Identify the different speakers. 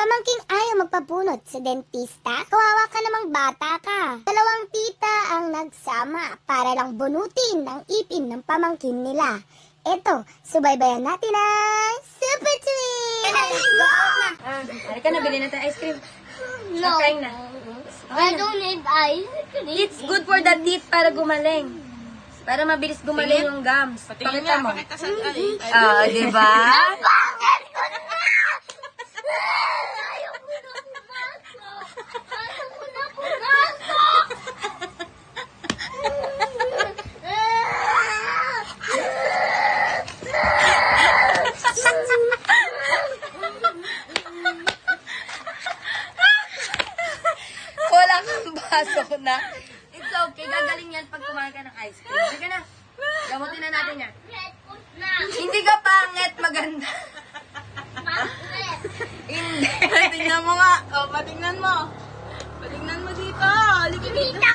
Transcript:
Speaker 1: Pamangking ayaw magpabunot sa dentista? Kawawa ka namang bata ka. Dalawang tita ang nagsama para lang bunutin ang ipin ng pamangkin nila. Eto, subaybayan natin ang Super Twin!
Speaker 2: Halika na, bilhin natin ice cream.
Speaker 3: No.
Speaker 2: Kain na.
Speaker 3: I don't need ice cream.
Speaker 2: It's good for the teeth para gumaling. Para mabilis gumaling yung gums. Pakita mo.
Speaker 4: Pakita sa ay.
Speaker 2: Diba?
Speaker 3: Bakit ko na? Ayaw ko na pumasok. Ayaw ko na pumasok.
Speaker 2: Wala kang baso na. It's okay. Gagaling yan pag kumain ka ng ice cream. Sige na. Gamutin na natin yan.
Speaker 3: Repot na.
Speaker 2: Hindi ka pangit. Maganda.
Speaker 3: Bakit?
Speaker 2: Hindi.
Speaker 4: Tingnan mo nga. O, patingnan mo. Patingnan mo dito. Halika dito.